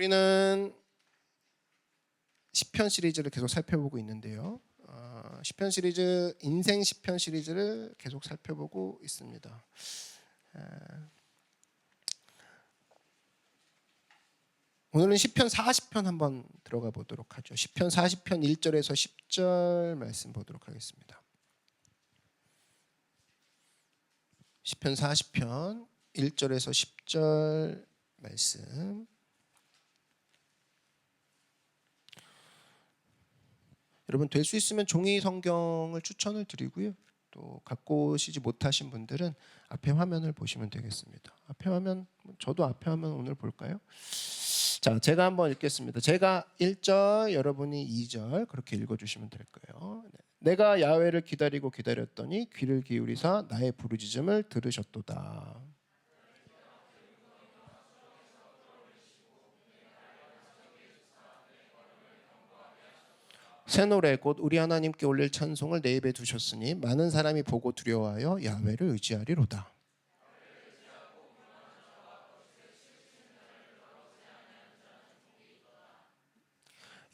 우리는 시편 시리즈를 계속 살펴보고 있는데요. 시편 시리즈, 인생 시편 시리즈를 계속 살펴보고 있습니다. 오늘은 시편 40편 한번 들어가 보도록 하죠. 시편 40편 1절에서 10절 말씀 보도록 하겠습니다. 시편 40편 1절에서 10절 말씀. 여러분 될 수 있으면 종이 성경을 추천을 드리고요. 또 갖고 오시지 못하신 분들은 앞에 화면을 보시면 되겠습니다. 앞에 화면, 저도 앞에 화면 오늘 볼까요? 자, 제가 한번 읽겠습니다. 제가 1절, 여러분이 2절 그렇게 읽어주시면 될 거예요. 내가 야훼를 기다리고 기다렸더니 귀를 기울이사 나의 부르짖음을 들으셨도다. 새 노래 곧 우리 하나님께 올릴 찬송을 내 입에 두셨으니 많은 사람이 보고 두려워하여 야훼를 의지하리로다.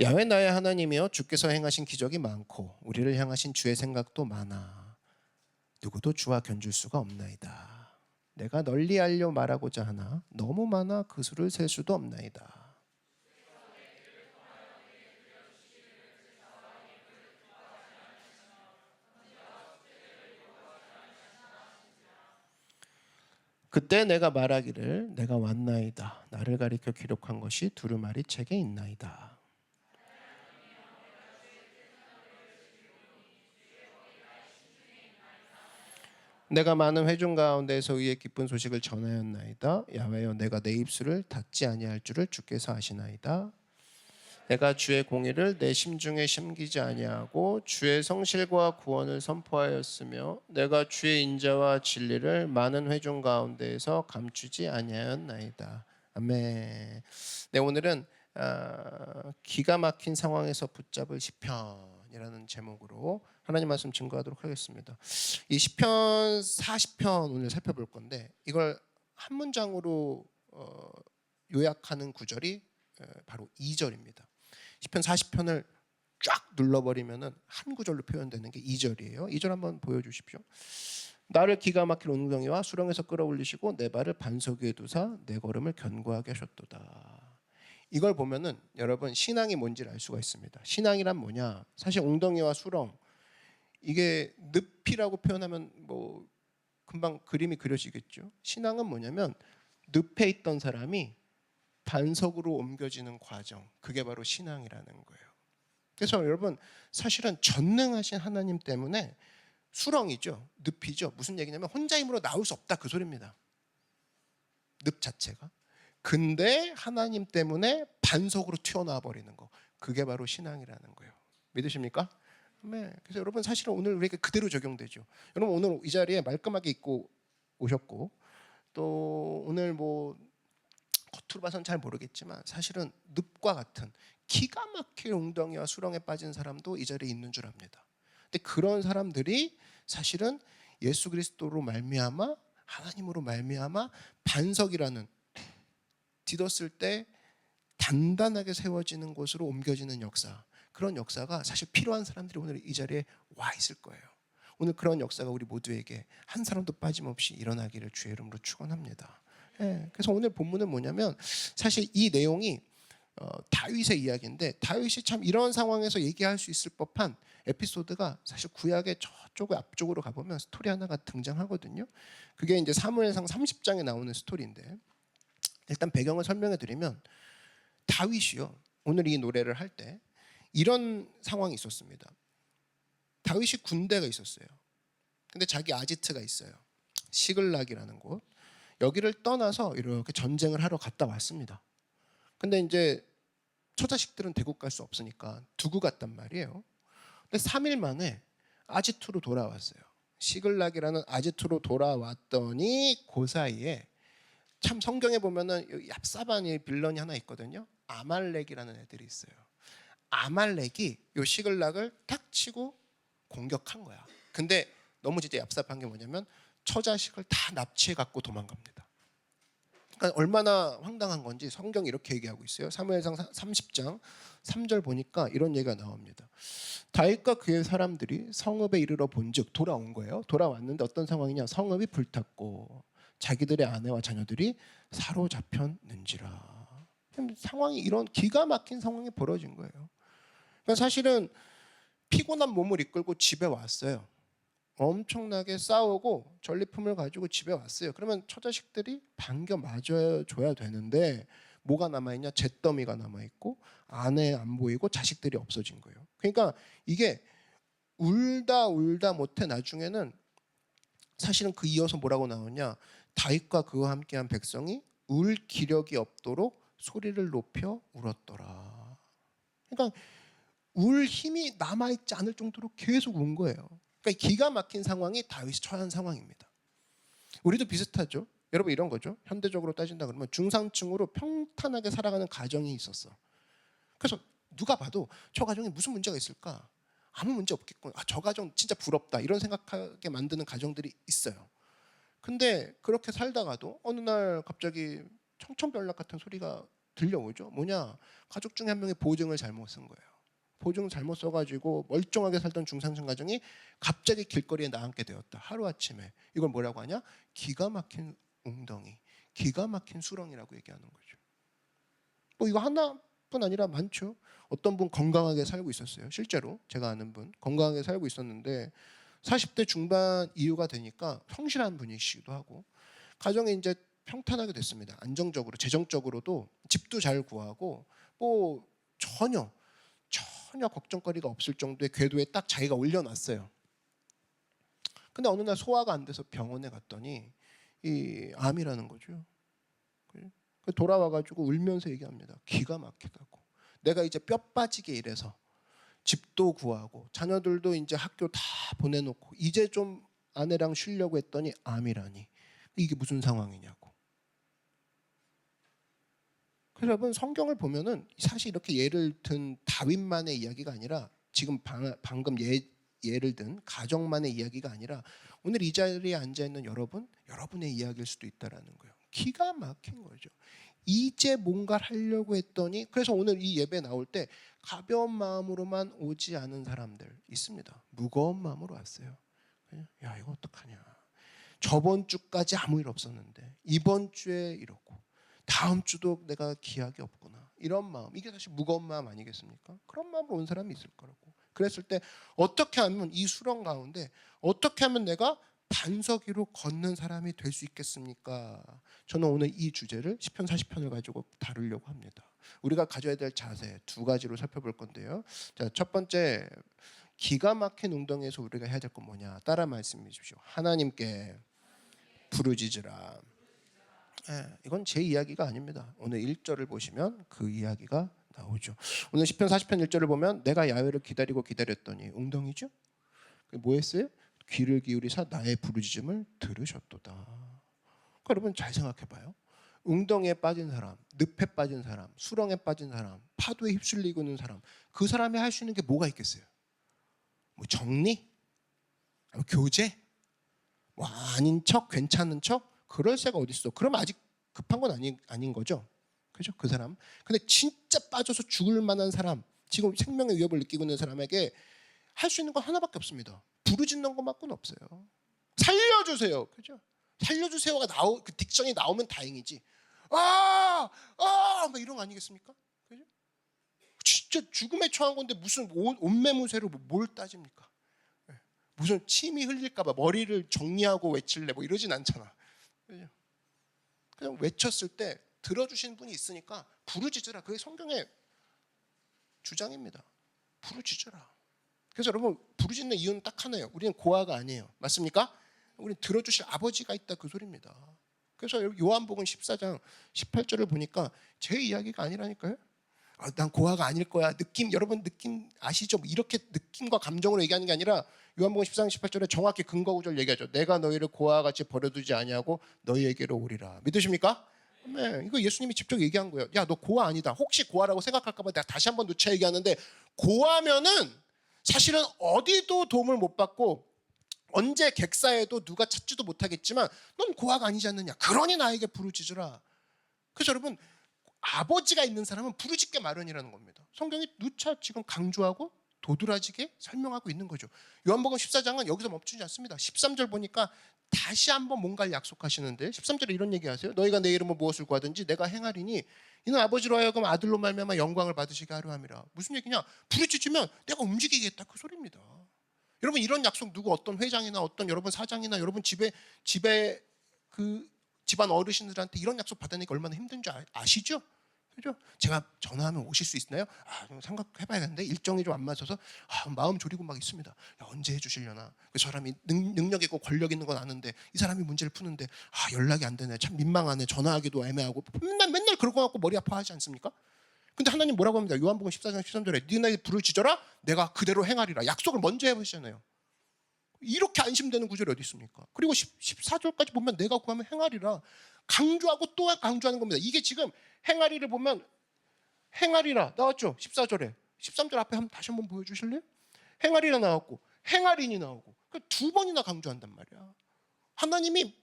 야훼 나의 하나님이여, 주께서 행하신 기적이 많고 우리를 향하신 주의 생각도 많아. 누구도 주와 견줄 수가 없나이다. 내가 널리 알려 말하고자 하나 너무 많아 그 수를 셀 수도 없나이다. 그때 내가 말하기를 내가 왔나이다. 나를 가리켜 기록한 것이 두루마리 책에 있나이다. 내가 많은 회중 가운데서 의의 기쁜 소식을 전하였나이다. 야훼여, 내가 내 입술을 닫지 아니할 줄을 주께서 아시나이다. 내가 주의 공의를 내 심중에 심기지 아니하고 주의 성실과 구원을 선포하였으며 내가 주의 인자와 진리를 많은 회중 가운데에서 감추지 아니하였나이다. 아멘. 네, 오늘은 기가 막힌 상황에서 붙잡을 시편이라는 제목으로 하나님 말씀 증거하도록 하겠습니다. 이 시편 40편 오늘 살펴볼 건데 이걸 한 문장으로 요약하는 구절이 바로 2절입니다. 시편 40편을 쫙 눌러버리면 한 구절로 표현되는 게 2절이에요. 2절 한번 보여주십시오. 나를 기가 막힌 웅덩이와 수렁에서 끌어올리시고 내 발을 반석 위에 두사 내 걸음을 견고하게 하셨도다. 이걸 보면은 여러분 신앙이 뭔지를 알 수가 있습니다. 신앙이란 뭐냐? 사실 웅덩이와 수렁, 이게 늪이라고 표현하면 뭐 금방 그림이 그려지겠죠. 신앙은 뭐냐면 늪에 있던 사람이 반석으로 옮겨지는 과정, 그게 바로 신앙이라는 거예요. 그래서 여러분 사실은 전능하신 하나님 때문에 수렁이죠, 늪이죠. 무슨 얘기냐면 혼자 힘으로 나올 수 없다, 그 소리입니다. 늪 자체가. 근데 하나님 때문에 반석으로 튀어나와 버리는 거, 그게 바로 신앙이라는 거예요. 믿으십니까? 네. 그래서 여러분 사실은 오늘 우리에게 그대로 적용되죠. 여러분 오늘 이 자리에 말끔하게 입고 오셨고 또 오늘 뭐 겉으로 봐서는 잘 모르겠지만 사실은 늪과 같은 기가 막힐 웅덩이와 수렁에 빠진 사람도 이 자리에 있는 줄 압니다. 근데 그런 사람들이 사실은 예수 그리스도로 말미암아, 하나님으로 말미암아 반석이라는, 디뎠을 때 단단하게 세워지는 곳으로 옮겨지는 역사, 그런 역사가 사실 필요한 사람들이 오늘 이 자리에 와 있을 거예요. 오늘 그런 역사가 우리 모두에게 한 사람도 빠짐없이 일어나기를 주의 이름으로 축원합니다. 예, 그래서 오늘 본문은 뭐냐면 사실 이 내용이 다윗의 이야기인데 다윗이 참 이런 상황에서 얘기할 수 있을 법한 에피소드가 사실 구약의 저쪽 앞쪽으로 가보면 스토리 하나가 등장하거든요. 그게 이제 사무엘상 30장에 나오는 스토리인데 일단 배경을 설명해 드리면 다윗이요, 오늘 이 노래를 할 때 이런 상황이 있었습니다. 다윗이 군대가 있었어요. 근데 자기 아지트가 있어요. 시글락이라는 곳. 여기를 떠나서 이렇게 전쟁을 하러 갔다 왔습니다. 근데 이제 처자식들은 대국 갈 수 없으니까 두고 갔단 말이에요. 근데 3일 만에 아지트로 돌아왔어요. 시글락이라는 아지트로 돌아왔더니 그 사이에 참 성경에 보면은 얍사반이 빌런이 하나 있거든요. 아말렉이라는 애들이 있어요. 아말렉이 요 시글락을 탁 치고 공격한 거야. 근데 너무 진짜 얍삽한 게 뭐냐면 처자식을 다 납치해 갖고 도망갑니다. 그러니까 얼마나 황당한 건지 성경이 이렇게 얘기하고 있어요. 사무엘상 30장 3절 보니까 이런 얘기가 나옵니다. 다윗과 그의 사람들이 성읍에 이르러 본즉 돌아온 거예요. 돌아왔는데 어떤 상황이냐? 성읍이 불탔고 자기들의 아내와 자녀들이 사로잡혔는지라. 상황이 이런 기가 막힌 상황이 벌어진 거예요. 그러니까 사실은 피곤한 몸을 이끌고 집에 왔어요. 엄청나게 싸우고 전리품을 가지고 집에 왔어요. 그러면 처자식들이 반겨 맞아줘야 되는데 뭐가 남아있냐? 잿더미가 남아있고 아내 안 보이고 자식들이 없어진 거예요. 그러니까 이게 울다 못해 나중에는 사실은 그 이어서 뭐라고 나오냐? 다윗과 그와 함께한 백성이 울 기력이 없도록 소리를 높여 울었더라. 그러니까 울 힘이 남아있지 않을 정도로 계속 운 거예요. 그러니까 기가 막힌 상황이 다윗이 처한 상황입니다. 우리도 비슷하죠. 여러분 이런 거죠. 현대적으로 따진다 그러면 중산층으로 평탄하게 살아가는 가정이 있었어. 그래서 누가 봐도 저 가정에 무슨 문제가 있을까? 아무 문제 없겠군. 저 가정 진짜 부럽다. 이런 생각하게 만드는 가정들이 있어요. 근데 그렇게 살다가도 어느 날 갑자기 청천벽력 같은 소리가 들려오죠. 뭐냐? 가족 중에 한 명이 보증을 잘못 쓴 거예요. 보증 잘못 써가지고 멀쩡하게 살던 중산층 가정이 갑자기 길거리에 나앉게 되었다. 하루아침에. 이걸 뭐라고 하냐? 기가 막힌 웅덩이, 기가 막힌 수렁이라고 얘기하는 거죠. 뭐 이거 하나뿐 아니라 많죠. 어떤 분 건강하게 살고 있었어요. 실제로 제가 아는 분 건강하게 살고 있었는데 40대 중반 이후가 되니까 성실한 분이시기도 하고 가정에 이제 평탄하게 됐습니다. 안정적으로 재정적으로도 집도 잘 구하고 뭐 전혀 걱정거리가 없을 정도의 궤도에 딱 자기가 올려놨어요. 근데 어느 날 소화가 안 돼서 병원에 갔더니 이 암이라는 거죠. 돌아와가지고 울면서 얘기합니다. 기가 막히다고. 내가 이제 뼈 빠지게 일해서 집도 구하고 자녀들도 이제 학교 다 보내놓고 이제 좀 아내랑 쉬려고 했더니 암이라니. 이게 무슨 상황이냐고. 그래서 여러분 성경을 보면은 사실 이렇게 예를 든 다윗만의 이야기가 아니라 지금 방금 예를 든 가정만의 이야기가 아니라 오늘 이 자리에 앉아 있는 여러분의 이야기일 수도 있다라는 거예요. 기가 막힌 거죠. 이제 뭔가를 하려고 했더니 그래서 오늘 이 예배 나올 때 가벼운 마음으로만 오지 않은 사람들 있습니다. 무거운 마음으로 왔어요. 야 이거 어떡하냐. 저번 주까지 아무 일 없었는데 이번 주에 이렇고 다음 주도 내가 기약이 없구나. 이런 마음, 이게 사실 무거운 마음 아니겠습니까? 그런 마음으로 온 사람이 있을 거라고. 그랬을 때 어떻게 하면 이 수렁 가운데 어떻게 하면 내가 반석 위로 걷는 사람이 될 수 있겠습니까? 저는 오늘 이 주제를 시편 40편을 가지고 다루려고 합니다. 우리가 가져야 될 자세 두 가지로 살펴볼 건데요. 자, 첫 번째, 기가 막힌 웅덩이에서 우리가 해야 될 건 뭐냐? 따라 말씀해 주십시오. 하나님께 부르짖으라. 이건 제 이야기가 아닙니다. 오늘 1절을 보시면 그 이야기가 나오죠. 오늘 시편 40편 1절을 보면 내가 야훼를 기다렸더니 웅덩이죠. 뭐 했어요? 귀를 기울이사 나의 부르짖음을 들으셨도다. 그러니까 여러분 잘 생각해봐요. 웅덩이에 빠진 사람, 늪에 빠진 사람, 수렁에 빠진 사람, 파도에 휩쓸리고 있는 사람, 그 사람이 할 수 있는 게 뭐가 있겠어요? 뭐 정리? 교제? 뭐 아닌 척, 괜찮은 척? 그럴 새가 어딨어. 그럼 아직 급한 건 아닌 거죠. 그죠? 그 사람. 근데 진짜 빠져서 죽을 만한 사람, 지금 생명의 위협을 느끼고 있는 사람에게 할 수 있는 건 하나밖에 없습니다. 부르짖는 것만큼 없어요. 살려주세요. 그죠? 살려주세요가 그 딕션이 나오면 다행이지. 막 이런 거 아니겠습니까? 그죠? 진짜 죽음에 처한 건데 무슨 온매무새로 뭘 따집니까? 무슨 침이 흘릴까봐 머리를 정리하고 외칠래 뭐 이러진 않잖아. 그죠? 그냥 외쳤을 때 들어주신 분이 있으니까 부르짖으라. 그게 성경의 주장입니다. 부르짖으라. 그래서 여러분 부르짖는 이유는 딱 하나예요. 우리는 고아가 아니에요. 맞습니까? 우리는 들어주실 아버지가 있다 그 소리입니다. 그래서 요한복음 14장 18절을 보니까 제 이야기가 아니라니까요. 난 고아가 아닐 거야. 여러분 느낌 아시죠? 이렇게 느낌과 감정으로 얘기하는 게 아니라 요한복음 14장 18절에 정확히 근거 구절 얘기하죠. 내가 너희를 고아와 같이 버려두지 아니하고 너희에게로 오리라. 믿으십니까? 네, 이거 예수님이 직접 얘기한 거예요. 야, 너 고아 아니다. 혹시 고아라고 생각할까 봐 내가 다시 한번 누차 얘기하는데 고아면은 사실은 어디도 도움을 못 받고 언제 객사해도 누가 찾지도 못하겠지만 넌 고아가 아니지 않느냐. 그러니 나에게 부르짖으라. 그래서 여러분, 아버지가 있는 사람은 부르짖게 마련이라는 겁니다. 성경이 누차 지금 강조하고 도드라지게 설명하고 있는 거죠. 요한복음 14장은 여기서 멈추지 않습니다. 13절 보니까 다시 한번 뭔가를 약속하시는데 13절에 이런 얘기하세요. 너희가 내 이름으로 무엇을 구하든지 내가 행하리니 이는 아버지로 하여금 아들로 말미암아 영광을 받으시게 하려 함이라. 무슨 얘기냐? 부르짖으면 내가 움직이겠다, 그 소리입니다. 여러분, 이런 약속 누구 어떤 회장이나 어떤 여러분 사장이나 여러분 집에 그 집안 어르신들한테 이런 약속 받으니까 얼마나 힘든지 아시죠? 그죠? 제가 전화하면 오실 수 있나요? 좀 생각해봐야겠는데 일정이 좀 안 맞아서 마음 졸이고 막 있습니다. 야, 언제 해주시려나? 그 사람이 능력 있고 권력 있는 건 아는데 이 사람이 문제를 푸는데 연락이 안 되네. 참 민망하네. 전화하기도 애매하고 맨날 그러고 갖고 머리 아파하지 않습니까? 근데 하나님 뭐라고 합니다. 요한복음 14장 13절에 너희가 부르짖어라 내가 그대로 행하리라. 약속을 먼저 해보시잖아요. 이렇게 안심되는 구절이 어디 있습니까? 그리고 14절까지 보면 내가 구하면 행하리라. 강조하고 또 강조하는 겁니다. 이게 지금 행하리를 보면 행하리라 나왔죠? 14절에. 13절 앞에 다시 한번 보여주실래요? 행하리라 나왔고 행하리니 나오고 두 번이나 강조한단 말이야. 하나님이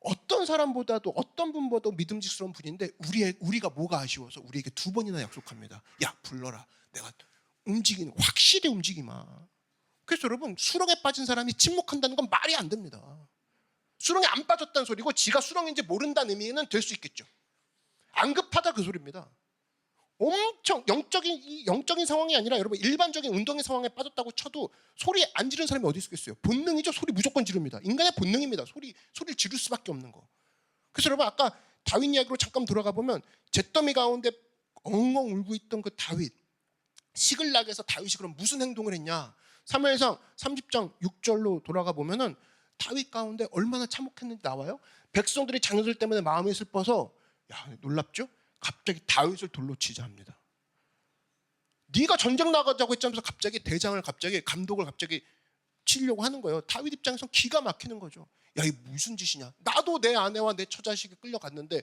어떤 사람보다도 어떤 분보다도 믿음직스러운 분인데 우리가 뭐가 아쉬워서 우리에게 두 번이나 약속합니다. 야, 불러라. 내가 확실히 움직이마. 그래서 여러분, 수렁에 빠진 사람이 침묵한다는 건 말이 안 됩니다. 수렁에 안 빠졌다는 소리고 지가 수렁인지 모른다는 의미는 될 수 있겠죠. 안 급하다, 그 소리입니다. 엄청 영적인 상황이 아니라 여러분 일반적인 운동의 상황에 빠졌다고 쳐도 소리 안 지르는 사람이 어디 있겠어요? 본능이죠. 소리 무조건 지릅니다. 인간의 본능입니다. 소리를 지를 수밖에 없는 거. 그래서 여러분, 아까 다윗 이야기로 잠깐 돌아가 보면 잿더미 가운데 엉엉 울고 있던 그 다윗, 시글락에서 다윗이 그럼 무슨 행동을 했냐? 사무엘상 30장 6절로 돌아가 보면은 다윗 가운데 얼마나 참혹했는지 나와요. 백성들이 장들 때문에 마음이 슬퍼서, 야, 놀랍죠? 갑자기 다윗을 돌로 치자 합니다. 네가 전쟁 나가자고 했자면서 갑자기 대장을 감독을 치려고 하는 거예요. 다윗 입장에서 기가 막히는 거죠. 야, 이 무슨 짓이냐? 나도 내 아내와 내 처자식이 끌려갔는데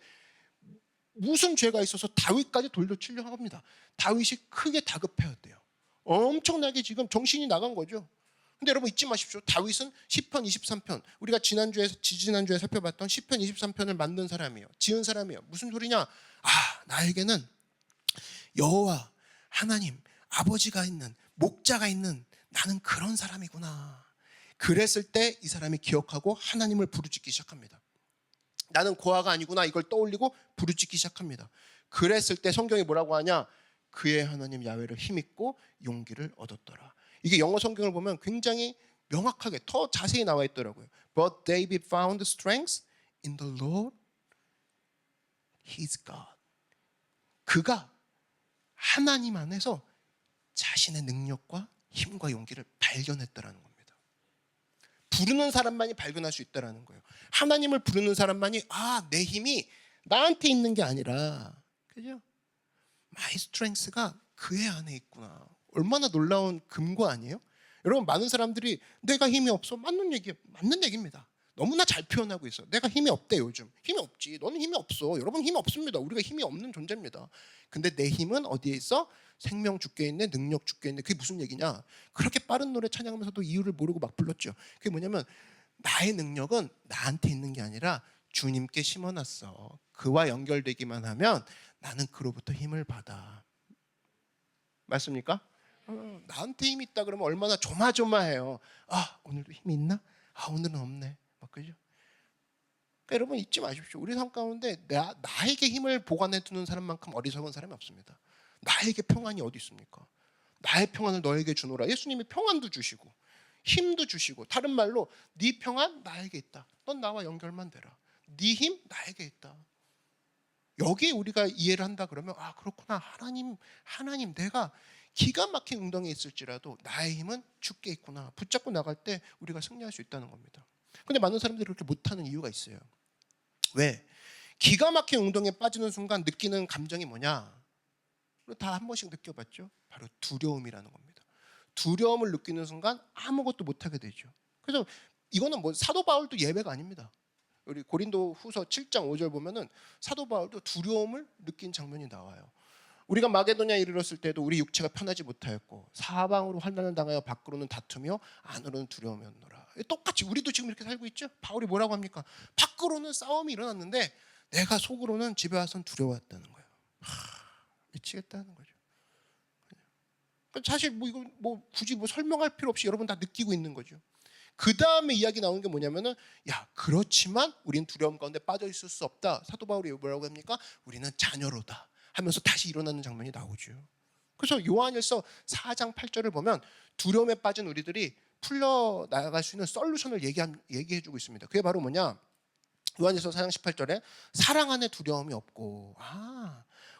무슨 죄가 있어서 다윗까지 돌로 치려고 합니다. 다윗이 크게 다급해했대요. 엄청나게 지금 정신이 나간 거죠. 근데 여러분 잊지 마십시오. 다윗은 시편 23편, 우리가 지지난주에 살펴봤던 시편 23편을 만든 사람이에요. 지은 사람이에요. 무슨 소리냐? 나에게는 여호와 하나님 아버지가 있는, 목자가 있는 나는 그런 사람이구나. 그랬을 때 이 사람이 기억하고 하나님을 부르짖기 시작합니다. 나는 고아가 아니구나, 이걸 떠올리고 부르짖기 시작합니다. 그랬을 때 성경이 뭐라고 하냐? 그의 하나님 야훼를 힘입고 용기를 얻었더라. 이게 영어 성경을 보면 굉장히 명확하게 더 자세히 나와 있더라고요. But David found strength in the Lord, his God. 그가 하나님 안에서 자신의 능력과 힘과 용기를 발견했다라는 겁니다. 부르는 사람만이 발견할 수 있다라는 거예요. 하나님을 부르는 사람만이 내 힘이 나한테 있는 게 아니라, 그죠? My strength가 그의 안에 있구나. 얼마나 놀라운 금고 아니에요? 여러분, 많은 사람들이 내가 힘이 없어. 맞는 얘기입니다. 너무나 잘 표현하고 있어. 내가 힘이 없대 요즘. 힘이 없지. 너는 힘이 없어. 여러분 힘이 없습니다. 우리가 힘이 없는 존재입니다. 근데 내 힘은 어디에 있어? 생명 주께 있네, 능력 주께 있네. 그게 무슨 얘기냐? 그렇게 빠른 노래 찬양하면서도 이유를 모르고 막 불렀죠. 그게 뭐냐면 나의 능력은 나한테 있는 게 아니라 주님께 심어놨어. 그와 연결되기만 하면 나는 그로부터 힘을 받아. 맞습니까? 나한테 힘이 있다 그러면 얼마나 조마조마해요. 오늘도 힘이 있나? 오늘은 없네. 막 그죠? 그러니까 여러분 잊지 마십시오. 우리 삶 가운데 나에게 힘을 보관해 두는 사람만큼 어리석은 사람이 없습니다. 나에게 평안이 어디 있습니까? 나의 평안을 너에게 주노라. 예수님이 평안도 주시고 힘도 주시고, 다른 말로 네 평안 나에게 있다. 넌 나와 연결만 되라. 네 힘 나에게 있다. 여기에 우리가 이해를 한다 그러면 그렇구나. 하나님 내가 기가 막힌 웅덩이에 있을지라도 나의 힘은 주께 있구나. 붙잡고 나갈 때 우리가 승리할 수 있다는 겁니다. 근데 많은 사람들이 그렇게 못하는 이유가 있어요. 왜? 기가 막힌 웅덩이에 빠지는 순간 느끼는 감정이 뭐냐? 다 한 번씩 느껴봤죠? 바로 두려움이라는 겁니다. 두려움을 느끼는 순간 아무것도 못하게 되죠. 그래서 이거는 사도 바울도 예외가 아닙니다. 우리 고린도 후서 7장 5절 보면은 사도 바울도 두려움을 느낀 장면이 나와요. 우리가 마게도냐에 이르렀을 때도 우리 육체가 편하지 못하였고 사방으로 환난을 당하여 밖으로는 다투며 안으로는 두려움이었노라. 똑같이 우리도 지금 이렇게 살고 있죠. 바울이 뭐라고 합니까? 밖으로는 싸움이 일어났는데 내가 속으로는 집에 와서는 두려웠다는 거예요. 미치겠다는 거죠. 사실 뭐 이거 뭐 굳이 뭐 설명할 필요 없이 여러분 다 느끼고 있는 거죠. 그 다음에 이야기 나오는 게 뭐냐면은, 야, 그렇지만 우린 두려움 가운데 빠져 있을 수 없다. 사도 바울이 뭐라고 합니까? 우리는 자녀로다 하면서 다시 일어나는 장면이 나오죠. 그래서 요한일서 4장 8절을 보면 두려움에 빠진 우리들이 풀려 나갈 수 있는 솔루션을 얘기해주고 있습니다. 그게 바로 뭐냐? 요한일서 4장 18절에 사랑 안에 두려움이 없고,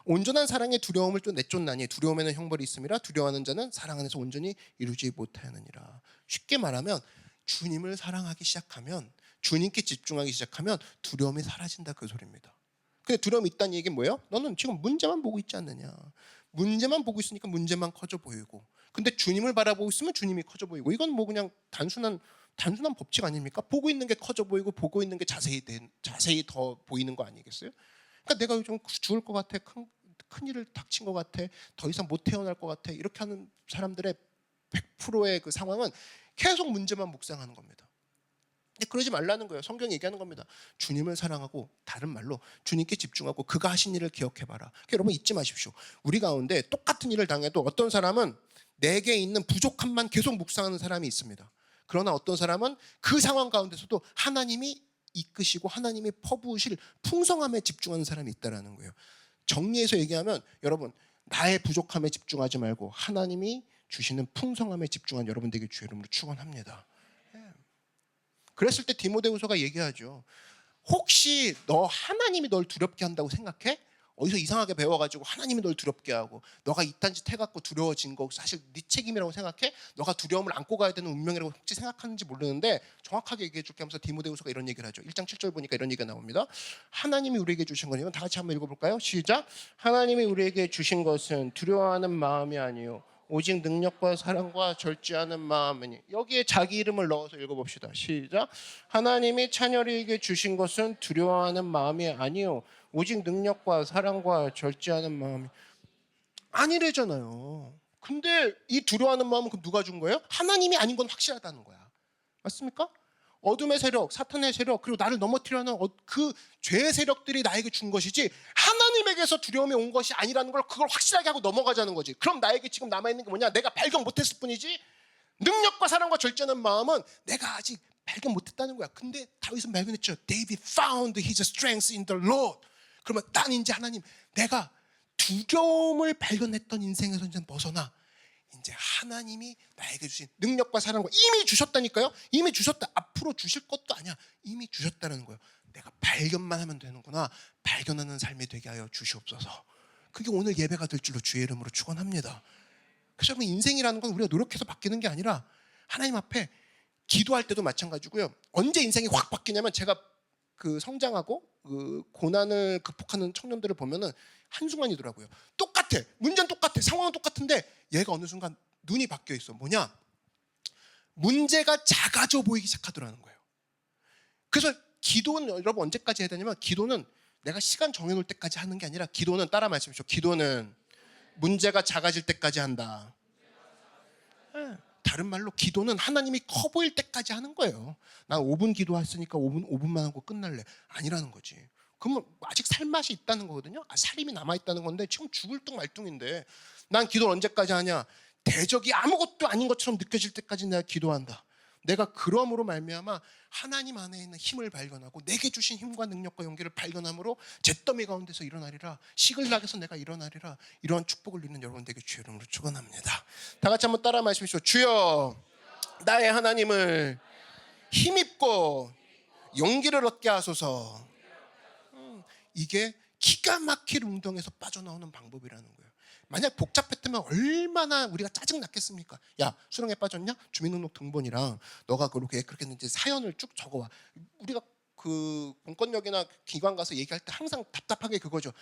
온전한 사랑의 두려움을 좀 내쫓나니 두려움에는 형벌이 있음이라 두려워하는 자는 사랑 안에서 온전히 이루지 못하느니라. 쉽게 말하면 주님을 사랑하기 시작하면, 주님께 집중하기 시작하면 두려움이 사라진다, 그 소리입니다. 근데 두려움이 있다는 얘기는 뭐예요? 너는 지금 문제만 보고 있지 않느냐. 문제만 보고 있으니까 문제만 커져 보이고, 근데 주님을 바라보고 있으면 주님이 커져 보이고, 이건 뭐 그냥 단순한 법칙 아닙니까? 보고 있는 게 커져 보이고 보고 있는 게 자세히 더 보이는 거 아니겠어요? 그러니까 내가 요즘 죽을 것 같아, 큰 일을 닥친 것 같아, 더 이상 못 태어날 것 같아, 이렇게 하는 사람들의 100%의 그 상황은 계속 문제만 묵상하는 겁니다. 근데 그러지 말라는 거예요. 성경이 얘기하는 겁니다. 주님을 사랑하고, 다른 말로 주님께 집중하고 그가 하신 일을 기억해봐라. 그러니까 여러분 잊지 마십시오. 우리 가운데 똑같은 일을 당해도 어떤 사람은 내게 있는 부족함만 계속 묵상하는 사람이 있습니다. 그러나 어떤 사람은 그 상황 가운데서도 하나님이 이끄시고 하나님이 퍼부으실 풍성함에 집중하는 사람이 있다는 거예요. 정리해서 얘기하면, 여러분, 나의 부족함에 집중하지 말고 하나님이 주시는 풍성함에 집중한 여러분 되길 주의 이름으로 축원합니다. 그랬을 때 디모데후서가 얘기하죠. 혹시 너 하나님이 널 두렵게 한다고 생각해? 어디서 이상하게 배워가지고 하나님이 널 두렵게 하고 너가 이딴 짓 해갖고 두려워진 거 사실 네 책임이라고 생각해? 너가 두려움을 안고 가야 되는 운명이라고 혹시 생각하는지 모르는데 정확하게 얘기해 줄게 하면서 디모데후서가 이런 얘기를 하죠. 1장 7절 보니까 이런 얘기가 나옵니다. 하나님이 우리에게 주신 거냐면, 다 같이 한번 읽어볼까요? 시작. 하나님이 우리에게 주신 것은 두려워하는 마음이 아니요 오직 능력과 사랑과 절제하는 마음이니. 여기에 자기 이름을 넣어서 읽어봅시다. 시작. 하나님이 자녀에게 주신 것은 두려워하는 마음이 아니요 오직 능력과 사랑과 절제하는 마음이 아니래잖아요. 근데 이 두려워하는 마음은 누가 준 거예요? 하나님이 아닌 건 확실하다는 거야. 맞습니까? 어둠의 세력, 사탄의 세력, 그리고 나를 넘어뜨리려는 그 죄의 세력들이 나에게 준 것이지 하나님에게서 두려움이 온 것이 아니라는 걸, 그걸 확실하게 하고 넘어가자는 거지. 그럼 나에게 지금 남아있는 게 뭐냐? 내가 발견 못했을 뿐이지 능력과 사랑과 절제하는 마음은 내가 아직 발견 못했다는 거야. 근데 다윗은 발견했죠. David found his strength in the Lord. 그러면 난 이제 하나님, 내가 두려움을 발견했던 인생에서 이제 벗어나 이제 하나님이 나에게 주신 능력과 사랑과 이미 주셨다니까요. 이미 주셨다. 앞으로 주실 것도 아니야. 이미 주셨다는 거예요. 내가 발견만 하면 되는구나. 발견하는 삶이 되게 하여 주시옵소서. 그게 오늘 예배가 될 줄로 주의 이름으로 축원합니다. 그래서 여러분, 인생이라는 건 우리가 노력해서 바뀌는 게 아니라 하나님 앞에 기도할 때도 마찬가지고요. 언제 인생이 확 바뀌냐면, 제가 그 성장하고 그 고난을 극복하는 청년들을 보면은 한순간이더라고요. 똑같아. 문제는 똑같아. 상황은 똑같은데 얘가 어느 순간 눈이 바뀌어 있어. 뭐냐? 문제가 작아져 보이기 시작하더라는 거예요. 그래서 기도는 여러분 언제까지 해야 되냐면, 기도는 내가 시간 정해놓을 때까지 하는 게 아니라, 기도는 따라 말씀하십시오. 기도는 문제가 작아질 때까지 한다. 다른 말로 기도는 하나님이 커 보일 때까지 하는 거예요. 난 5분 기도했으니까 5분만 하고 끝날래. 아니라는 거지. 그러면 아직 살맛이 있다는 거거든요. 살림이 남아있다는 건데 지금 죽을 뚱말뚱인데 난 기도를 언제까지 하냐? 대적이 아무것도 아닌 것처럼 느껴질 때까지 내가 기도한다. 내가 그럼으로 말미암아 하나님 안에 있는 힘을 발견하고 내게 주신 힘과 능력과 용기를 발견함으로 잿더미 가운데서 일어나리라. 시글락에서 내가 일어나리라. 이러한 축복을 누리는 여러분들에게 주의 이름으로 축원합니다. 다 같이 한번 따라 말씀하십시오. 주여, 나의 하나님을 힘입고 용기를 얻게 하소서. 이게 기가 막힐 운동에서 빠져나오는 방법이라는 거예요. 만약 복잡했다면 얼마나 우리가 짜증 났겠습니까? 야, 수능에 빠졌냐? 주민등록 등본이랑 너가 그렇게 했는지 사연을 쭉 적어와. 우리가 그 공권력이나 기관 가서 얘기할 때 항상 답답하게 그거죠.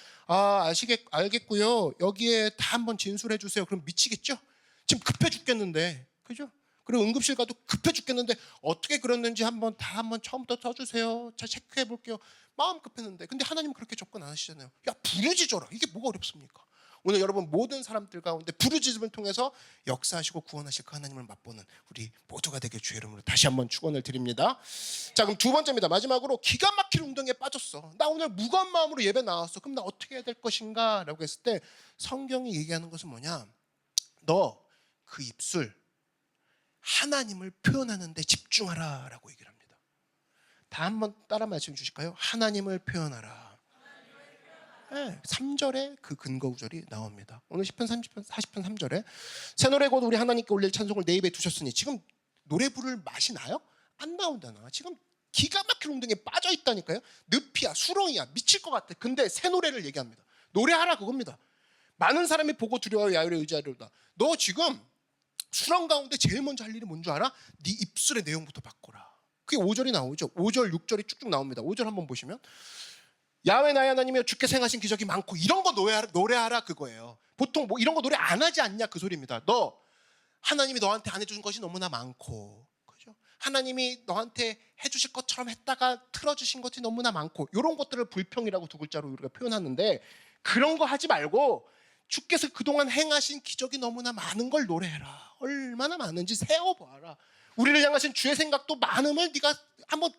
알겠고요. 여기에 다 한번 진술해 주세요. 그럼 미치겠죠? 지금 급해 죽겠는데, 그죠? 그리고 응급실 가도 급해 죽겠는데 어떻게 그랬는지 한번 처음부터 써주세요. 자, 체크해 볼게요. 마음 급했는데. 근데 하나님 그렇게 접근 안 하시잖아요. 야, 부르짖어라. 이게 뭐가 어렵습니까? 오늘 여러분 모든 사람들 가운데 부르짖음을 통해서 역사하시고 구원하실 그 하나님을 맛보는 우리 모두가 되게 주의 이름으로 다시 한번 축원을 드립니다. 자, 그럼 두 번째입니다. 마지막으로 기가 막힌 운동에 빠졌어. 나 오늘 무거운 마음으로 예배 나왔어. 그럼 나 어떻게 해야 될 것인가? 라고 했을 때 성경이 얘기하는 것은 뭐냐? 너 그 입술 하나님을 표현하는 데 집중하라 라고 얘기를 합니다. 다 한번 따라 말씀 주실까요? 하나님을 표현하라. 네, 3절에 그 근거 구절이 나옵니다. 오늘 10편 30편 40편 3절에 새 노래 곧 우리 하나님께 올릴 찬송을 내 입에 두셨으니 지금 노래 부를 맛이 나요? 안 나온다나. 지금 기가 막힌 운동에 빠져 있다니까요. 늪이야 수렁이야 미칠 것 같아. 근데 새 노래를 얘기합니다. 노래하라 그겁니다. 많은 사람이 보고 두려워 야훼를 의지하리로다. 너 지금 수렁 가운데 제일 먼저 할 일이 뭔 줄 알아? 네 입술의 내용부터 바꿔라. 그게 5절이 나오죠. 5절 6절이 쭉쭉 나옵니다. 5절 한번 보시면 야훼 나의 하나님이여 주께서 행하신 기적이 많고 이런 거 노래하라 그거예요. 보통 뭐 이런 거 노래 안 하지 않냐 그 소리입니다. 너 하나님이 너한테 안 해준 것이 너무나 많고, 그죠? 하나님이 너한테 해주실 것처럼 했다가 틀어주신 것이 너무나 많고 이런 것들을 불평이라고 두 글자로 우리가 표현하는데 그런 거 하지 말고 주께서 그동안 행하신 기적이 너무나 많은 걸 노래해라. 얼마나 많은지 세어봐라. 우리를 향하신 주의 생각도 많음을 네가 한번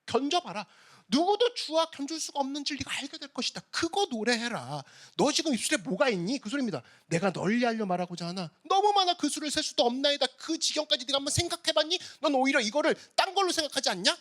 견져봐라. 누구도 주와 견줄 수가 없는 줄 네가 알게 될 것이다. 그거 노래해라. 너 지금 입술에 뭐가 있니? 그 소리입니다. 내가 널리 알려 말하고자 하나 너무 많아 그 수를 셀 수도 없나이다. 그 지경까지 네가 한번 생각해봤니? 넌 오히려 이거를 딴 걸로 생각하지 않냐?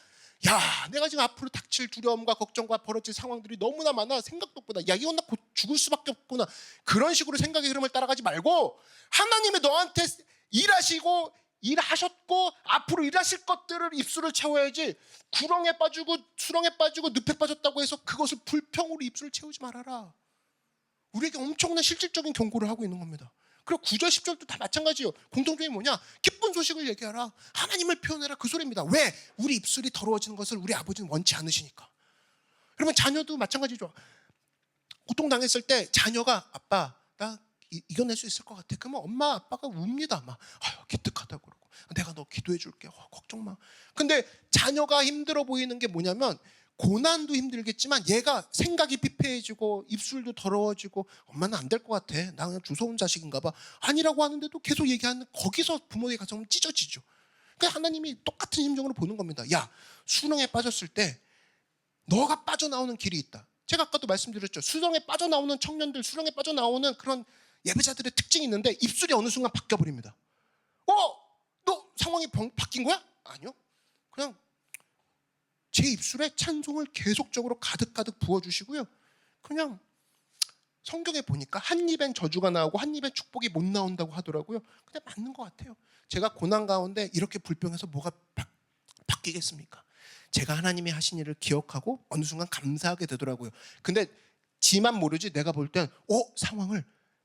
야, 내가 지금 앞으로 닥칠 두려움과 걱정과 벌어질 상황들이 너무나 많아. 생각도 없구나. 야, 이건 나 곧 죽을 수밖에 없구나. 그런 식으로 생각의 흐름을 따라가지 말고 하나님이 너한테 일하시고 일하셨고 앞으로 일하실 것들을 입술을 채워야지. 구렁에 빠지고 수렁에 빠지고 늪에 빠졌다고 해서 그것을 불평으로 입술을 채우지 말아라. 우리에게 엄청난 실질적인 경고를 하고 있는 겁니다. 그리고 9절 10절도 다 마찬가지예요. 공통점이 뭐냐? 기쁜 소식을 얘기하라. 하나님을 표현해라. 그 소리입니다. 왜? 우리 입술이 더러워지는 것을 우리 아버지는 원치 않으시니까. 여러분 자녀도 마찬가지죠. 고통당했을 때 자녀가 아빠 나 이겨낼 수 있을 것 같아. 그러면 엄마 아빠가 웁니다. 막 기특하다고 그러고 내가 너 기도해 줄게. 걱정 마. 근데 자녀가 힘들어 보이는 게 뭐냐면 고난도 힘들겠지만 얘가 생각이 피폐해지고 입술도 더러워지고 엄마는 안 될 것 같아. 나 그냥 주워온 자식인가 봐. 아니라고 하는데도 계속 얘기하는 거기서 부모의 가정은 찢어지죠. 그러니까 하나님이 똑같은 심정으로 보는 겁니다. 야, 수렁에 빠졌을 때 너가 빠져나오는 길이 있다. 제가 아까도 말씀드렸죠. 수렁에 빠져나오는 청년들, 수렁에 빠져나오는 그런 예배자들의 특징이 있는데 입술이 어느 순간 바뀌어버립니다. 너 상황이 바뀐 거야? 아니요. 그냥 제 입술에 찬송을 계속적으로 가득가득 부어주시고요. 그냥 성경에 보니까 한 입엔 저주가 나오고 한 입엔 축복이 못 나온다고 하더라고요. 그냥 맞는 것 같아요. 제가 고난 가운데 이렇게 불평해서 뭐가 바뀌겠습니까? 제가 하나님이 하신 일을 기억하고 어느 순간 감사하게 되더라고요. 근데 지만 모르지 내가 볼 땐 상황을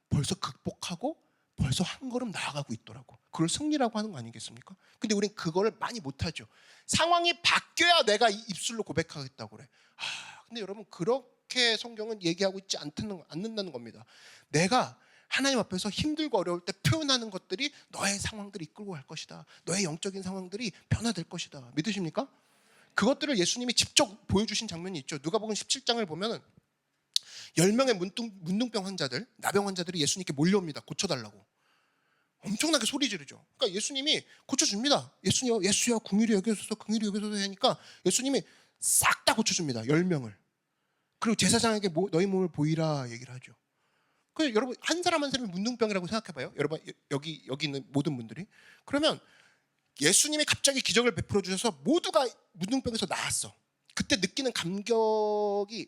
벌써 극복하고 벌써 한 걸음 나아가고 있더라고. 그걸 승리라고 하는 거 아니겠습니까? 근데 우린 그걸 많이 못하죠. 상황이 바뀌어야 내가 입술로 고백하겠다고 그래. 근데 여러분 그렇게 성경은 얘기하고 있지 않는다는 겁니다. 내가 하나님 앞에서 힘들고 어려울 때 표현하는 것들이 너의 상황들을 이끌고 갈 것이다. 너의 영적인 상황들이 변화될 것이다. 믿으십니까? 그것들을 예수님이 직접 보여주신 장면이 있죠. 누가복음 17장을 보면 10명의 문둥병 환자들, 나병 환자들이 예수님께 몰려옵니다. 고쳐달라고. 엄청나게 소리 지르죠. 그러니까 예수님이 고쳐줍니다. 예수야 긍휼히 여기소서 긍휼히 여기소서 하니까 예수님이 싹 다 고쳐줍니다. 10명을. 그리고 제사장에게 너희 몸을 보이라 얘기를 하죠. 그래서 여러분 한 사람 한 사람이 문둥병이라고 생각해봐요. 여러분 여기 있는 모든 분들이. 그러면 예수님이 갑자기 기적을 베풀어 주셔서 모두가 문둥병에서 나았어. 그때 느끼는 감정이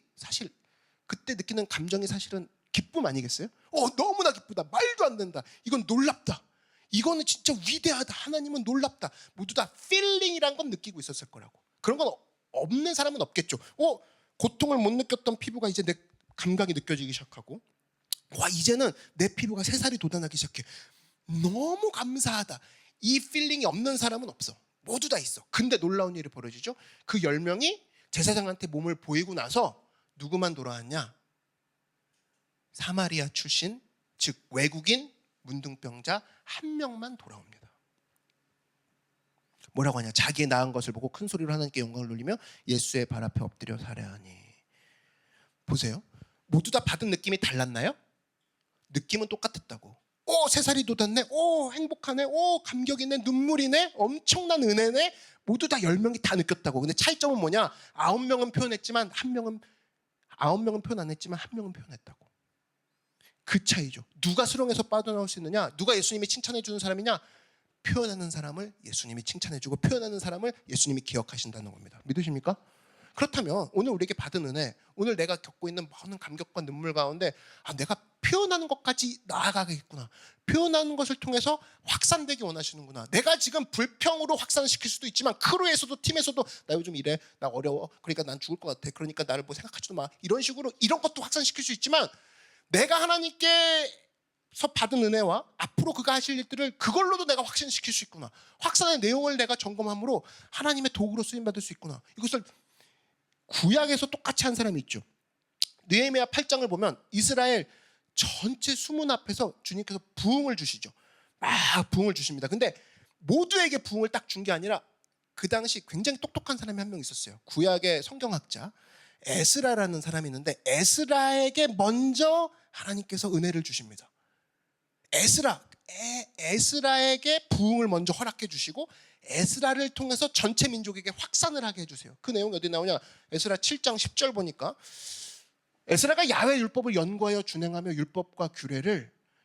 사실은 기쁨 아니겠어요? 너무나 기쁘다. 말도 안 된다. 이건 놀랍다. 이거는 진짜 위대하다. 하나님은 놀랍다. 모두 다 feeling이란 건 느끼고 있었을 거라고. 그런 건 없는 사람은 없겠죠. 고통을 못 느꼈던 피부가 이제 내 감각이 느껴지기 시작하고 이제는 내 피부가 새살이 돋아나기 시작해. 너무 감사하다. 이 필링이 없는 사람은 없어. 모두 다 있어. 근데 놀라운 일이 벌어지죠. 그 10명이 제사장한테 몸을 보이고 나서 누구만 돌아왔냐? 사마리아 출신, 즉 외국인 문둥병자 한 명만 돌아옵니다. 뭐라고 하냐? 자기의 나은 것을 보고 큰 소리로 하나님께 영광을 돌리며 예수의 발 앞에 엎드려 살해하니. 보세요. 모두 다 받은 느낌이 달랐나요? 느낌은 똑같았다고. 오, 3살이 돋았네. 오, 행복하네. 오, 감격이네. 눈물이네. 엄청난 은혜네. 모두 다 10명이 다 느꼈다고. 근데 차이점은 뭐냐? 9명은 표현했지만 1명은 9명은 표현 안 했지만 1명은 표현했다고. 그 차이죠. 누가 수렁에서 빠져나올 수 있느냐? 누가 예수님이 칭찬해 주는 사람이냐? 표현하는 사람을 예수님이 칭찬해 주고 표현하는 사람을 예수님이 기억하신다는 겁니다. 믿으십니까? 그렇다면 오늘 우리에게 받은 은혜, 오늘 내가 겪고 있는 많은 감격과 눈물 가운데 내가 표현하는 것까지 나아가겠구나. 표현하는 것을 통해서 확산되기 원하시는구나. 내가 지금 불평으로 확산시킬 수도 있지만 크루에서도 팀에서도 나 요즘 이래, 나 어려워, 그러니까 난 죽을 것 같아, 그러니까 나를 뭐 생각하지도 마, 이런 식으로 이런 것도 확산시킬 수 있지만 내가 하나님께서 받은 은혜와 앞으로 그가 하실 일들을 그걸로도 내가 확신시킬 수 있구나. 확산의 내용을 내가 점검함으로 하나님의 도구로 쓰임받을 수 있구나. 이것을 구약에서 똑같이 한 사람이 있죠. 느헤미야 8장을 보면 이스라엘 전체 수문 앞에서 주님께서 부흥을 주시죠. 막 부흥을 주십니다. 근데 모두에게 부흥을 딱 준 게 아니라 그 당시 굉장히 똑똑한 사람이 한 명 있었어요. 구약의 성경학자 에스라라는 사람이 있는데 에스라에게 먼저 하나님께서 은혜를 주십니다. 에스라에게 부흥을 먼저 허락해 주시고 에스라를 통해서 전체 민족에게 확산을 하게 해주세요. 그 내용이 어디 나오냐? 에스라 7장 10절 보니까 에스라가 야훼 율법을 연구하여 준행하며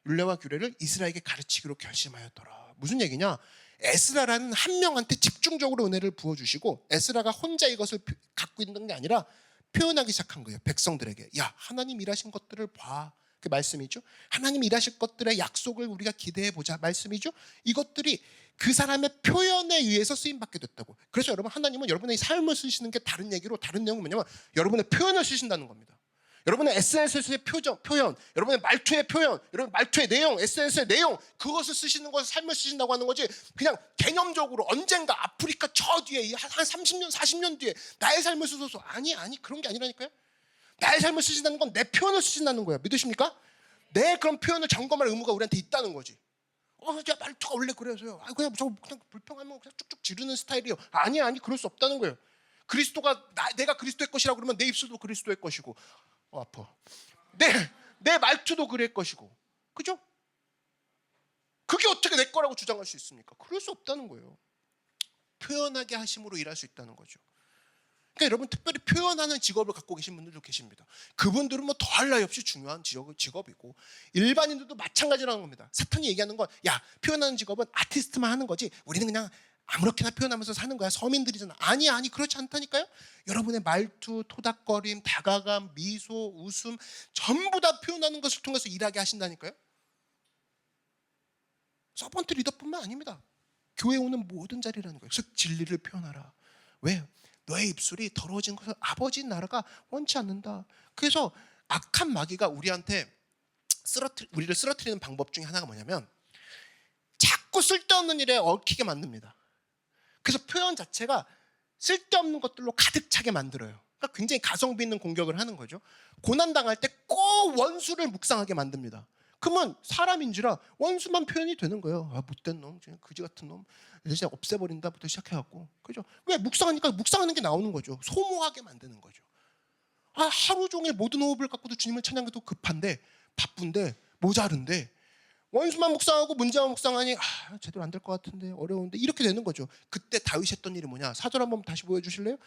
율례와 규례를 이스라엘에게 가르치기로 결심하였더라. 무슨 얘기냐? 에스라라는 한 명한테 집중적으로 은혜를 부어주시고 에스라가 혼자 이것을 갖고 있는 게 아니라 표현하기 시작한 거예요. 백성들에게. 야, 하나님 일하신 것들을 봐. 그 말씀이죠. 하나님 일하실 것들의 약속을 우리가 기대해보자. 말씀이죠. 이것들이 그 사람의 표현에 의해서 쓰임받게 됐다고. 그래서 여러분, 하나님은 여러분의 삶을 쓰시는 게 다른 얘기로, 다른 내용은 뭐냐면 여러분의 표현을 쓰신다는 겁니다. 여러분의 SNS의 표현, 여러분의 말투의 표현, 여러분 말투의 내용, SNS의 내용, 그것을 쓰시는 것을 삶을 쓰신다고 하는 거지. 그냥 개념적으로 언젠가 아프리카 저 뒤에 한 30년 40년 뒤에 나의 삶을 쓰소서. 아니 그런 게 아니라니까요. 나의 삶을 쓰신다는 건 내 표현을 쓰신다는 거예요. 믿으십니까? 내 그런 표현을 점검할 의무가 우리한테 있다는 거지. 야, 말투가 원래 그래서요. 그냥 불평하면 그냥 쭉쭉 지르는 스타일이에요. 아니 그럴 수 없다는 거예요. 그리스도가 내가 그리스도의 것이라고 그러면 내 입술도 그리스도의 것이고, 아파. 내 말투도 그럴 것이고, 그죠? 그게 어떻게 내 거라고 주장할 수 있습니까? 그럴 수 없다는 거예요. 표현하게 하심으로 일할 수 있다는 거죠. 그러니까 여러분, 특별히 표현하는 직업을 갖고 계신 분들도 계십니다. 그분들은 뭐 더할 나위 없이 중요한 직업이고, 일반인들도 마찬가지라는 겁니다. 사탄이 얘기하는 건, 야, 표현하는 직업은 아티스트만 하는 거지, 우리는 그냥 아무렇게나 표현하면서 사는 거야. 서민들이잖아. 아니 그렇지 않다니까요. 여러분의 말투, 토닥거림, 다가감, 미소, 웃음 전부 다 표현하는 것을 통해서 일하게 하신다니까요. 서번트 리더뿐만 아닙니다. 교회 오는 모든 자리라는 거예요. 즉 진리를 표현하라. 왜? 너의 입술이 더러워진 것을 아버지 나라가 원치 않는다. 그래서 악한 마귀가 우리한테 우리를 쓰러뜨리는 방법 중에 하나가 뭐냐면 자꾸 쓸데없는 일에 얽히게 만듭니다. 그래서 표현 자체가 쓸데없는 것들로 가득 차게 만들어요. 그러니까 굉장히 가성비 있는 공격을 하는 거죠. 고난당할 때 꼭 원수를 묵상하게 만듭니다. 그러면 사람인지라 원수만 표현이 되는 거예요. 못된 놈, 그지 같은 놈, 이제 없애버린다부터 시작해갖고, 그죠? 왜? 묵상하니까 묵상하는 게 나오는 거죠. 소모하게 만드는 거죠. 하루 종일 모든 호흡을 갖고도 주님을 찬양해도 급한데, 바쁜데, 모자른데, 원수만 묵상하고 문제만 묵상하니 제대로 안 될 것 같은데, 어려운데, 이렇게 되는 거죠. 그때 다윗이 했던 일이 뭐냐? 4절 한번 다시 보여주실래요?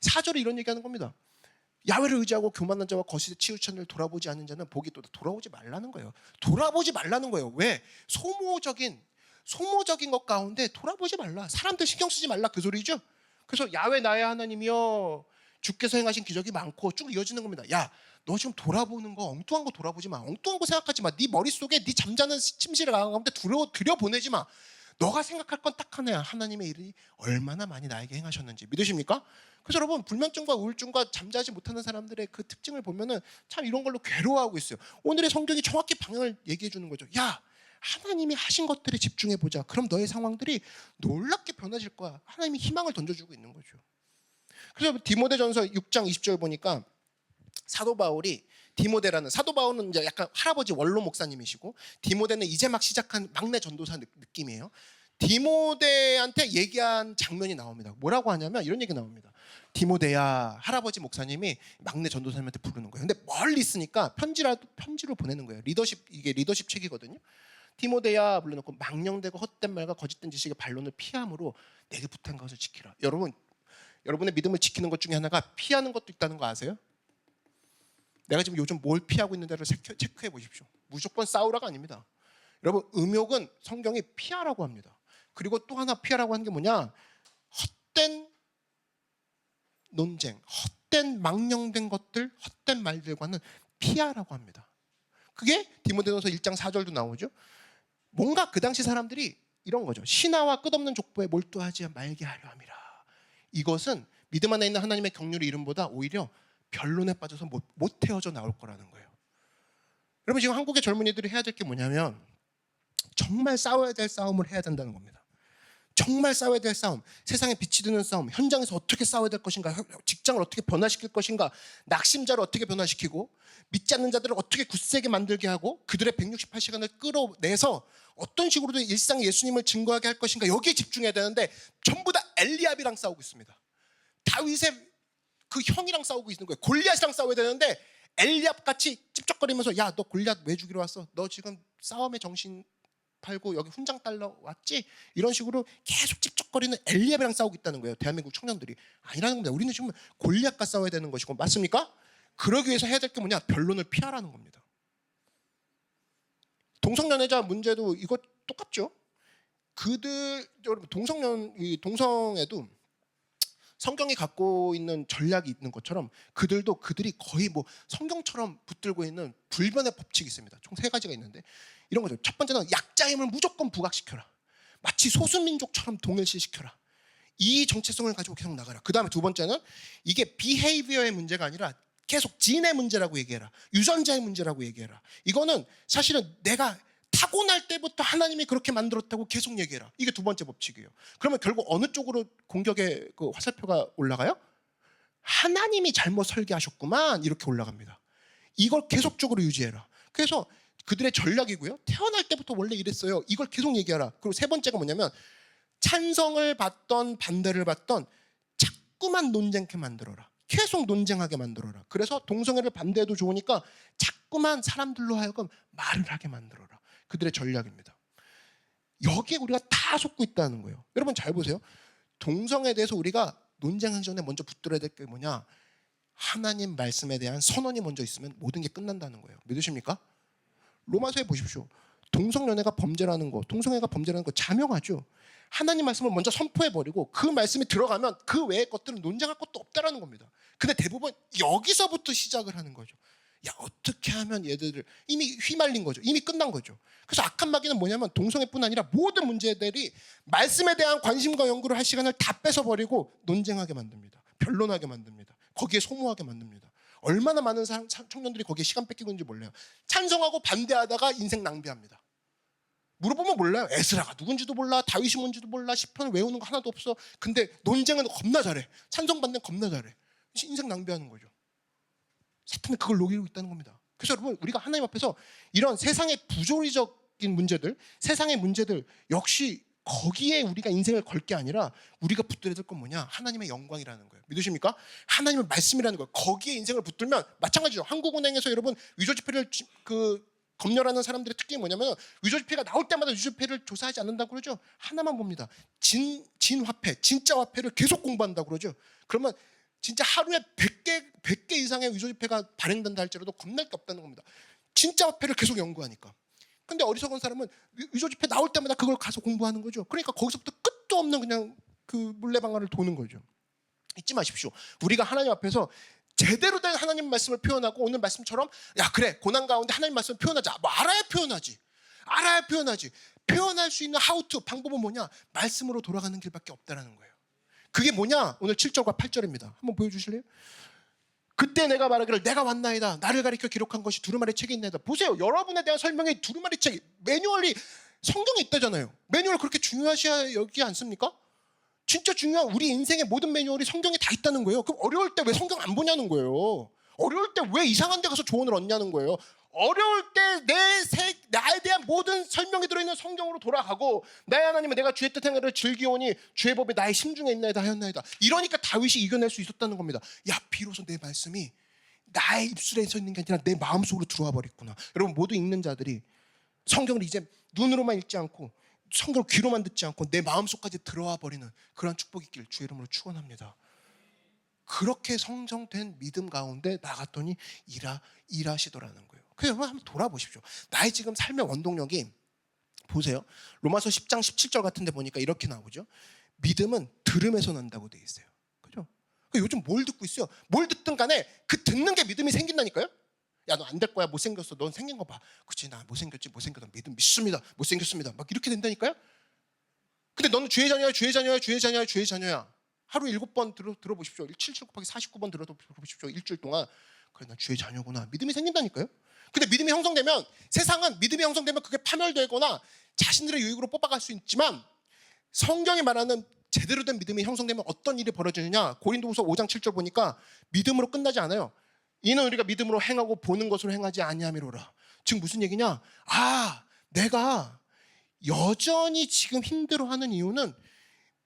4절에 이런 얘기하는 겁니다. 야훼를 의지하고 교만한 자와 거짓에 치우친 자를 돌아보지 않는 자는 복이 또 돌아오지 말라는 거예요. 돌아보지 말라는 거예요. 왜? 소모적인 것 가운데 돌아보지 말라. 사람들 신경 쓰지 말라, 그 소리죠. 그래서 야훼 나의 하나님이여 주께서 행하신 기적이 많고 쭉 이어지는 겁니다. 야, 너 지금 돌아보는 거 엉뚱한 거 돌아보지 마. 엉뚱한 거 생각하지 마. 네 머릿속에 네 잠자는 침실을 가운데 들여보내지 마. 너가 생각할 건 딱 하나야. 하나님의 일이 얼마나 많이 나에게 행하셨는지. 믿으십니까? 그래서 여러분, 불면증과 우울증과 잠자지 못하는 사람들의 그 특징을 보면은 참 이런 걸로 괴로워하고 있어요. 오늘의 성경이 정확히 방향을 얘기해 주는 거죠. 야, 하나님이 하신 것들에 집중해 보자. 그럼 너의 상황들이 놀랍게 변해질 거야. 하나님이 희망을 던져주고 있는 거죠. 그래서 디모데전서 6장 20절 보니까 사도 바울이 사도 바울은 이제 약간 할아버지 원로 목사님이시고 디모데는 이제 막 시작한 막내 전도사 느낌이에요. 디모데한테 얘기한 장면이 나옵니다. 뭐라고 하냐면 이런 얘기 나옵니다. 디모데야, 할아버지 목사님이 막내 전도사님한테 부르는 거예요. 근데 멀리 있으니까 편지로 보내는 거예요. 이게 리더십 책이거든요. 디모데야 불러놓고 망령되고 헛된 말과 거짓된 지식의 반론을 피함으로 내게 부탁한 것을 지키라. 여러분의 믿음을 지키는 것 중에 하나가 피하는 것도 있다는 거 아세요? 내가 지금 요즘 뭘 피하고 있는지를 체크해 보십시오. 무조건 싸우라가 아닙니다. 여러분, 음욕은 성경이 피하라고 합니다. 그리고 또 하나 피하라고 하는 게 뭐냐? 헛된 논쟁, 헛된 망령된 것들, 헛된 말들과는 피하라고 합니다. 그게 디모데후서 1장 4절도 나오죠. 뭔가 그 당시 사람들이 이런 거죠. 신하와 끝없는 족보에 몰두하지 말게 하려 함이라. 이것은 믿음 안에 있는 하나님의 경륜의 이름보다 오히려 변론에 빠져서 못 헤어져 나올 거라는 거예요. 여러분, 지금 한국의 젊은이들이 해야 될 게 뭐냐면 정말 싸워야 될 싸움을 해야 된다는 겁니다. 정말 싸워야 될 싸움, 세상에 빛이 드는 싸움, 현장에서 어떻게 싸워야 될 것인가, 직장을 어떻게 변화시킬 것인가, 낙심자를 어떻게 변화시키고 믿지 않는 자들을 어떻게 굳세게 만들게 하고 그들의 168시간을 끌어내서 어떤 식으로든 일상 예수님을 증거하게 할 것인가, 여기에 집중해야 되는데 전부 다 엘리압이랑 싸우고 있습니다. 다윗의 그 형이랑 싸우고 있는 거예요. 골리앗이랑 싸워야 되는데 엘리압같이 찝쩍거리면서 야, 너 골리앗 왜 죽이러 왔어? 너 지금 싸움에 정신 팔고 여기 훈장 달러 왔지? 이런 식으로 계속 찝쩍거리는 엘리압이랑 싸우고 있다는 거예요. 대한민국 청년들이. 아니라는 겁니다. 우리는 지금 골리앗과 싸워야 되는 것이고, 맞습니까? 그러기 위해서 해야 될 게 뭐냐? 변론을 피하라는 겁니다. 동성연애자 문제도 이거 똑같죠. 여러분, 동성에도 성경이 갖고 있는 전략이 있는 것처럼 그들이 거의 뭐 성경처럼 붙들고 있는 불변의 법칙이 있습니다. 총 3가지가 있는데 이런 거죠. 첫 번째는 약자의 힘을 무조건 부각시켜라. 마치 소수민족처럼 동일시시켜라. 이 정체성을 가지고 계속 나가라. 그 다음에 두 번째는 이게 비헤이비어의 문제가 아니라 계속 진의 문제라고 얘기해라. 유전자의 문제라고 얘기해라. 이거는 사실은 내가 타고날 때부터 하나님이 그렇게 만들었다고 계속 얘기해라. 이게 두 번째 법칙이에요. 그러면 결국 어느 쪽으로 공격의 그 화살표가 올라가요? 하나님이 잘못 설계하셨구만, 이렇게 올라갑니다. 이걸 계속적으로 유지해라. 그래서 그들의 전략이고요. 태어날 때부터 원래 이랬어요. 이걸 계속 얘기하라. 그리고 세 번째가 뭐냐면 찬성을 받던 반대를 받던 자꾸만 논쟁케 만들어라. 계속 논쟁하게 만들어라. 그래서 동성애를 반대해도 좋으니까 자꾸만 사람들로 하여금 말을 하게 만들어라. 그들의 전략입니다. 여기에 우리가 다 속고 있다는 거예요. 여러분 잘 보세요. 동성애에 대해서 우리가 논쟁하기 전에 먼저 붙들어야 될 게 뭐냐? 하나님 말씀에 대한 선언이 먼저 있으면 모든 게 끝난다는 거예요. 믿으십니까? 로마서에 보십시오. 동성연애가 범죄라는 거, 동성애가 범죄라는 거 자명하죠. 하나님 말씀을 먼저 선포해버리고 그 말씀이 들어가면 그 외의 것들은 논쟁할 것도 없다라는 겁니다. 근데 대부분 여기서부터 시작을 하는 거죠. 야, 어떻게 하면 얘들을, 이미 휘말린 거죠. 이미 끝난 거죠. 그래서 악한 마귀는 뭐냐면 동성애뿐 아니라 모든 문제들이 말씀에 대한 관심과 연구를 할 시간을 다 뺏어버리고 논쟁하게 만듭니다. 변론하게 만듭니다. 거기에 소모하게 만듭니다. 얼마나 많은 청년들이 거기에 시간 뺏기고 있는지 몰라요. 찬성하고 반대하다가 인생 낭비합니다. 물어보면 몰라요. 에스라가 누군지도 몰라, 다윗이 뭔지도 몰라, 시편을 외우는 거 하나도 없어. 근데 논쟁은 겁나 잘해. 찬성받는 겁나 잘해. 인생 낭비하는 거죠. 사탄은 그걸 녹이고 있다는 겁니다. 그래서 여러분, 우리가 하나님 앞에서 이런 세상의 부조리적인 문제들, 세상의 문제들 역시 거기에 우리가 인생을 걸 게 아니라 우리가 붙들어야 될 건 뭐냐? 하나님의 영광이라는 거예요. 믿으십니까? 하나님의 말씀이라는 거예요. 거기에 인생을 붙들면 마찬가지죠. 한국은행에서 여러분 위조지폐를 검열하는 사람들의 특징이 뭐냐면 위조지폐가 나올 때마다 위조지폐를 조사하지 않는다고 그러죠. 하나만 봅니다. 진화폐, 진짜 화폐를 계속 공부한다고 그러죠. 그러면 진짜 하루에 100개 이상의 위조지폐가 발행된다 할지라도 겁날 게 없다는 겁니다. 진짜 화폐를 계속 연구하니까. 근데 어리석은 사람은 위조지폐 나올 때마다 그걸 가서 공부하는 거죠. 그러니까 거기서부터 끝도 없는 그냥 그 물레방아를 도는 거죠. 잊지 마십시오. 우리가 하나님 앞에서 제대로 된 하나님 말씀을 표현하고, 오늘 말씀처럼 야 그래, 고난 가운데 하나님 말씀을 표현하자. 뭐 알아야 표현하지. 표현할 수 있는 how to, 방법은 뭐냐? 말씀으로 돌아가는 길밖에 없다라는 거예요. 그게 뭐냐? 오늘 7절과 8절입니다. 한번 보여주실래요? 그때 내가 말하기를 내가 왔나이다. 나를 가리켜 기록한 것이 두루마리 책에 있나이다. 보세요. 여러분에 대한 설명이 두루마리 책, 매뉴얼이 성경에 있다잖아요. 매뉴얼 그렇게 중요하셔야 여기 않습니까? 진짜 중요한 우리 인생의 모든 매뉴얼이 성경에 다 있다는 거예요. 그럼 어려울 때 왜 성경 안 보냐는 거예요. 어려울 때 왜 이상한 데 가서 조언을 얻냐는 거예요. 어려울 때 나에 대한 모든 설명이 들어있는 성경으로 돌아가고 나의 하나님은 내가 주의 뜻 행하를 즐기오니 주의 법이 나의 심중에 있나이다 하였나이다. 이러니까 다윗이 이겨낼 수 있었다는 겁니다. 야, 비로소 내 말씀이 나의 입술에 서 있는 게 아니라 내 마음속으로 들어와 버렸구나. 여러분 모두 읽는 자들이 성경을 이제 눈으로만 읽지 않고 성경을 귀로만 듣지 않고 내 마음속까지 들어와 버리는 그런 축복이 있기를 주의 이름으로 축원합니다. 그렇게 성정된 믿음 가운데 나갔더니 일하시더라는 거예요. 그래서 여러분 한번 돌아보십시오. 나의 지금 삶의 원동력이 보세요. 로마서 10장 17절 같은 데 보니까 이렇게 나오죠. 믿음은 들음에서 난다고 돼 있어요. 그죠? 요즘 뭘 듣고 있어요? 뭘 듣든 간에 그 듣는 게 믿음이 생긴다니까요. 야, 너 안 될 거야. 못생겼어. 넌 생긴 거 봐. 그치, 나 못생겼지. 못생겼다. 믿음 믿습니다. 못생겼습니다. 막 이렇게 된다니까요. 근데 너는 주의 자녀야, 주의 자녀야, 주의 자녀야, 주의 자녀야. 하루 7번 들어보십시오. 77 곱하기 49번 들어보십시오. 일주일 동안. 그래, 나 주의 자녀구나. 믿음이 생긴다니까요. 근데 믿음이 형성되면, 세상은 믿음이 형성되면 그게 파멸되거나 자신들의 유익으로 뽑아갈 수 있지만, 성경이 말하는 제대로 된 믿음이 형성되면 어떤 일이 벌어지느냐. 고린도후서 5장 7절 보니까 믿음으로 끝나지 않아요. 이는 우리가 믿음으로 행하고 보는 것으로 행하지 아니함이로라. 지금 무슨 얘기냐? 아, 내가 여전히 지금 힘들어하는 이유는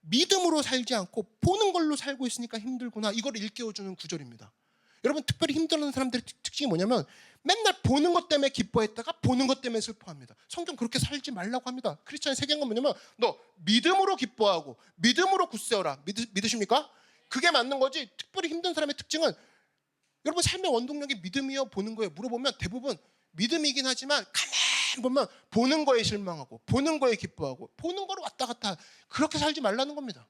믿음으로 살지 않고 보는 걸로 살고 있으니까 힘들구나. 이걸 일깨워주는 구절입니다. 여러분 특별히 힘들어하는 사람들의 특징이 뭐냐면 맨날 보는 것 때문에 기뻐했다가 보는 것 때문에 슬퍼합니다. 성경 그렇게 살지 말라고 합니다. 크리스찬의 세계관 뭐냐면 너 믿음으로 기뻐하고 믿음으로 굳세어라. 믿으십니까? 그게 맞는 거지. 특별히 힘든 사람의 특징은 여러분 삶의 원동력이 믿음이요 보는 거예요. 물어보면 대부분 믿음이긴 하지만 가만히 보면 보는 거에 실망하고 보는 거에 기뻐하고 보는 거로 왔다 갔다 그렇게 살지 말라는 겁니다.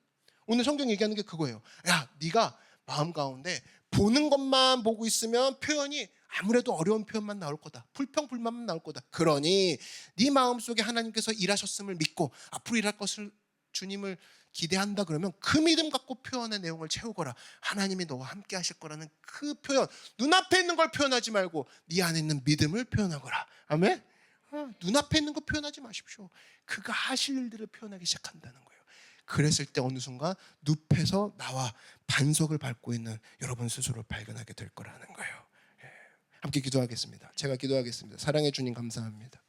오늘 성경이 얘기하는 게 그거예요. 야, 네가 마음 가운데 보는 것만 보고 있으면 표현이 아무래도 어려운 표현만 나올 거다. 불평불만만 나올 거다. 그러니 네 마음속에 하나님께서 일하셨음을 믿고 앞으로 일할 것을 주님을 기대한다 그러면 그 믿음 갖고 표현의 내용을 채우거라. 하나님이 너와 함께 하실 거라는 그 표현, 눈앞에 있는 걸 표현하지 말고 네 안에 있는 믿음을 표현하거라. 아멘? 눈앞에 있는 거 표현하지 마십시오. 그가 하실 일들을 표현하기 시작한다는 거예요. 그랬을 때 어느 순간 눕혀서 나와 반석을 밟고 있는 여러분 스스로를 발견하게 될 거라는 거예요. 함께 기도하겠습니다. 제가 기도하겠습니다. 사랑해 주님 감사합니다.